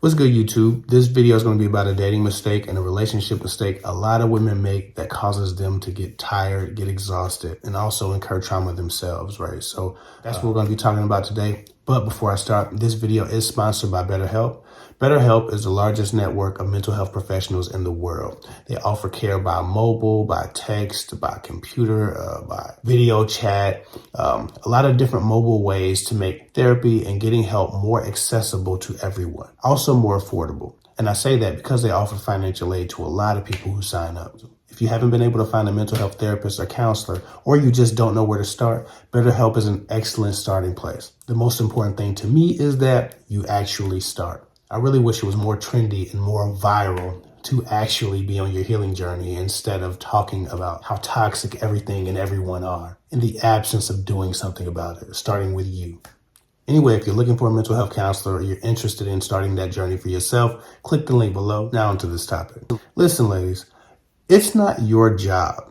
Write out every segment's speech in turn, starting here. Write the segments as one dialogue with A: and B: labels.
A: What's good, YouTube? This video is going to be about a dating mistake and a relationship mistake a lot of women make that causes them to get tired, get exhausted, and also incur trauma themselves, right? So that's what we're going to be talking about today. But before I start, this video is sponsored by BetterHelp. BetterHelp is the largest network of mental health professionals in the world. They offer care by mobile, by text, by computer, by video chat, a lot of different mobile ways to make therapy and getting help more accessible to everyone, also more affordable. And I say that because they offer financial aid to a lot of people who sign up. If you haven't been able to find a mental health therapist or counselor, or you just don't know where to start, BetterHelp is an excellent starting place. The most important thing to me is that you actually start. I really wish it was more trendy and more viral to actually be on your healing journey instead of talking about how toxic everything and everyone are in the absence of doing something about it, starting with you. Anyway, if you're looking for a mental health counselor or you're interested in starting that journey for yourself, click the link below. Now onto this topic. Listen, ladies, it's not your job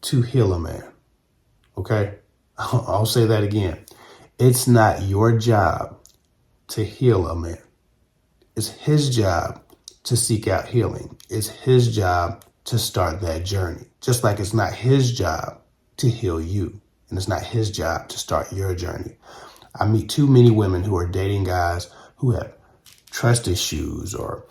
A: to heal a man, okay? I'll say that again. It's not your job to heal a man. It's his job to seek out healing. It's his job to start that journey. Just like it's not his job to heal you. And it's not his job to start your journey. I meet too many women who are dating guys who have trust issues or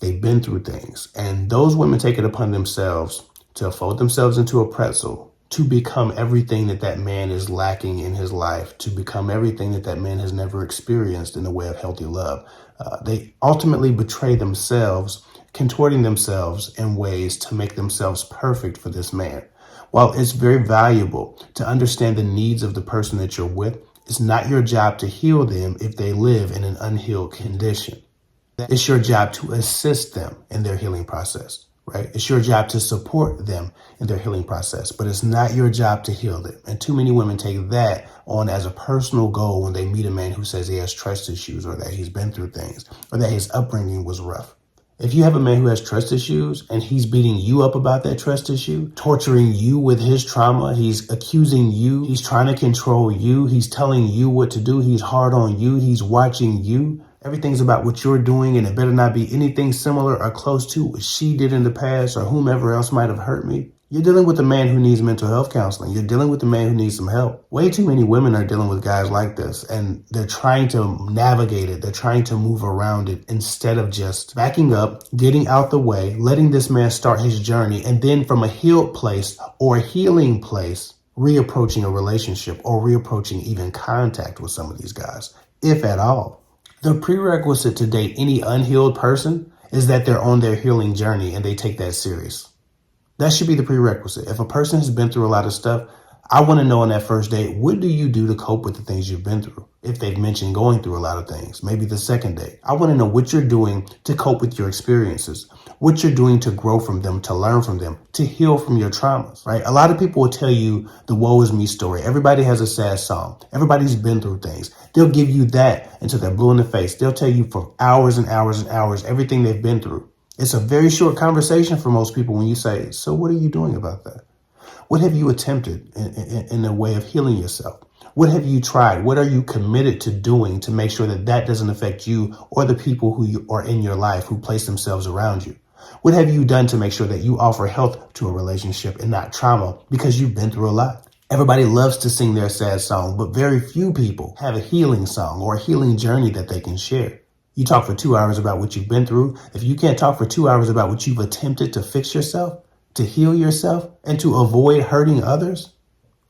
A: they've been through things. And those women take it upon themselves to fold themselves into a pretzel, to become everything that that man is lacking in his life, to become everything that that man has never experienced in the way of healthy love. They ultimately betray themselves, contorting themselves in ways to make themselves perfect for this man. While it's very valuable to understand the needs of the person that you're with, it's not your job to heal them if they live in an unhealed condition. It's your job to assist them in their healing process, right? It's your job to support them in their healing process, but it's not your job to heal them. And too many women take that on as a personal goal when they meet a man who says he has trust issues or that he's been through things or that his upbringing was rough. If you have a man who has trust issues and he's beating you up about that trust issue, torturing you with his trauma, he's accusing you, he's trying to control you, he's telling you what to do, he's hard on you, he's watching you, everything's about what you're doing and it better not be anything similar or close to what she did in the past or whomever else might have hurt me. You're dealing with a man who needs mental health counseling. You're dealing with a man who needs some help. Way too many women are dealing with guys like this, and they're trying to navigate it. They're trying to move around it instead of just backing up, getting out the way, letting this man start his journey, and then from a healed place or a healing place, reapproaching a relationship or reapproaching even contact with some of these guys, if at all. The prerequisite to date any unhealed person is that they're on their healing journey and they take that serious. That should be the prerequisite. If a person has been through a lot of stuff, I want to know on that first date, what do you do to cope with the things you've been through? If they've mentioned going through a lot of things, maybe the second date. I want to know what you're doing to cope with your experiences, what you're doing to grow from them, to learn from them, to heal from your traumas, right? A lot of people will tell you the woe is me story. Everybody has a sad song. Everybody's been through things. They'll give you that until they're blue in the face. They'll tell you for hours and hours and hours everything they've been through. It's a very short conversation for most people when you say, so what are you doing about that? What have you attempted in a way of healing yourself? What have you tried? What are you committed to doing to make sure that that doesn't affect you or the people who you are in your life who place themselves around you? What have you done to make sure that you offer health to a relationship and not trauma because you've been through a lot? Everybody loves to sing their sad song, but very few people have a healing song or a healing journey that they can share. You talk for 2 hours about what you've been through. If you can't talk for 2 hours about what you've attempted to fix yourself, to heal yourself, and to avoid hurting others,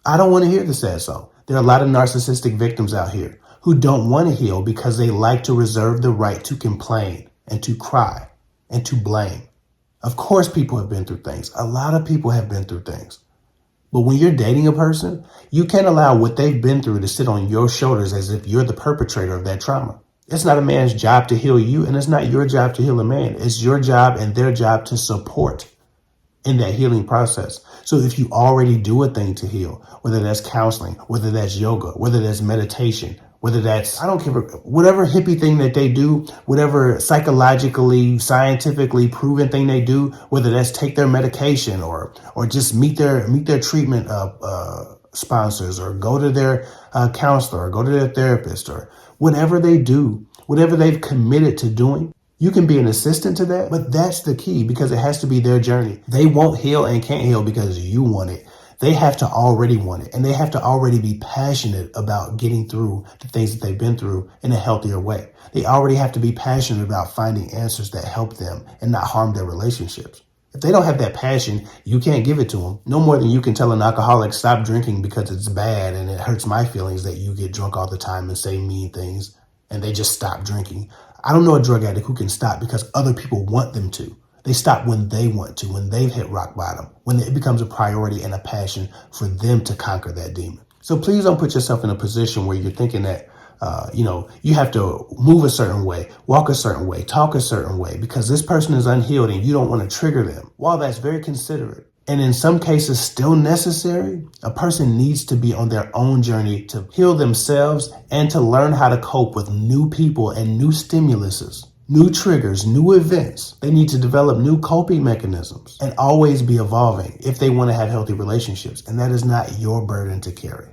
A: I don't want to hear the sad song. There are a lot of narcissistic victims out here who don't want to heal because they like to reserve the right to complain and to cry and to blame. Of course, people have been through things. A lot of people have been through things. But when you're dating a person, you can't allow what they've been through to sit on your shoulders as if you're the perpetrator of that trauma. It's not a man's job to heal you, and it's not your job to heal a man. It's your job and their job to support in that healing process. So if you already do a thing to heal, whether that's counseling, whether that's yoga, whether that's meditation, whether that's, I don't care, whatever hippie thing that they do, whatever psychologically, scientifically proven thing they do, whether that's take their medication or just meet their treatment sponsors or go to their counselor or go to their therapist or whatever they do, whatever they've committed to doing, You can be an assistant to that, but that's the key because it has to be their journey. They won't heal and can't heal because you want it. They have to already want it, and they have to already be passionate about getting through the things that they've been through in a healthier way. They already have to be passionate about finding answers that help them and not harm their relationships. If they don't have that passion, you can't give it to them. No more than you can tell an alcoholic, stop drinking because it's bad and it hurts my feelings that you get drunk all the time and say mean things and they just stop drinking. I don't know a drug addict who can stop because other people want them to. They stop when they want to, when they've hit rock bottom, when it becomes a priority and a passion for them to conquer that demon. So please don't put yourself in a position where you're thinking that, you have to move a certain way, walk a certain way, talk a certain way, because this person is unhealed and you don't want to trigger them. While that's very considerate and in some cases still necessary, a person needs to be on their own journey to heal themselves and to learn how to cope with new people and new stimuluses, new triggers, new events. They need to develop new coping mechanisms and always be evolving if they want to have healthy relationships. And that is not your burden to carry.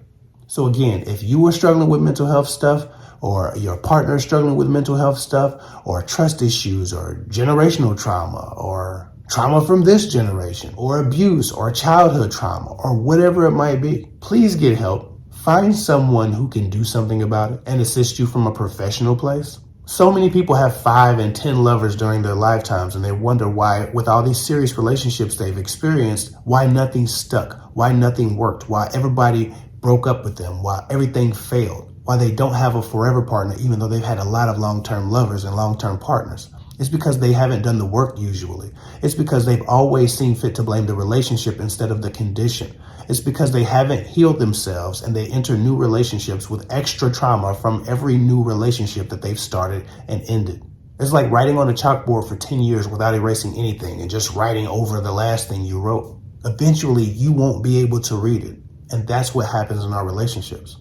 A: So again, if you are struggling with mental health stuff, or your partner is struggling with mental health stuff, or trust issues, or generational trauma, or trauma from this generation, or abuse, or childhood trauma, or whatever it might be, please get help. Find someone who can do something about it and assist you from a professional place. So many people have 5 and 10 lovers during their lifetimes, and they wonder why, with all these serious relationships they've experienced, why nothing stuck, why nothing worked, why everybody broke up with them, why everything failed, why they don't have a forever partner, even though they've had a lot of long-term lovers and long-term partners. It's because they haven't done the work usually. It's because they've always seen fit to blame the relationship instead of the condition. It's because they haven't healed themselves and they enter new relationships with extra trauma from every new relationship that they've started and ended. It's like writing on a chalkboard for 10 years without erasing anything and just writing over the last thing you wrote. Eventually, you won't be able to read it. And that's what happens in our relationships.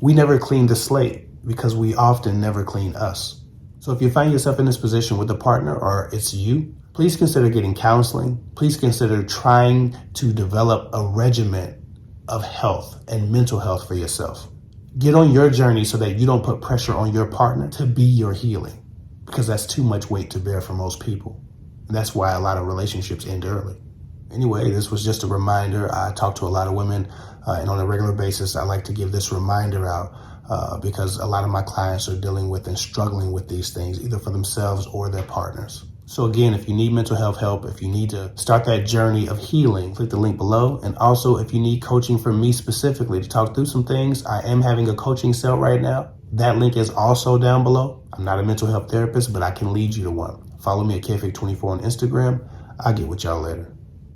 A: We never clean the slate because we often never clean us. So if you find yourself in this position with a partner or it's you, please consider getting counseling. Please consider trying to develop a regimen of health and mental health for yourself. Get on your journey so that you don't put pressure on your partner to be your healing, because that's too much weight to bear for most people. And that's why a lot of relationships end early. Anyway, this was just a reminder. I talk to a lot of women and on a regular basis, I like to give this reminder out because a lot of my clients are dealing with and struggling with these things, either for themselves or their partners. So again, if you need mental health help, if you need to start that journey of healing, click the link below. And also, if you need coaching from me specifically to talk through some things, I am having a coaching cell right now. That link is also down below. I'm not a mental health therapist, but I can lead you to one. Follow me at kevhick24 on Instagram. I'll get with y'all later.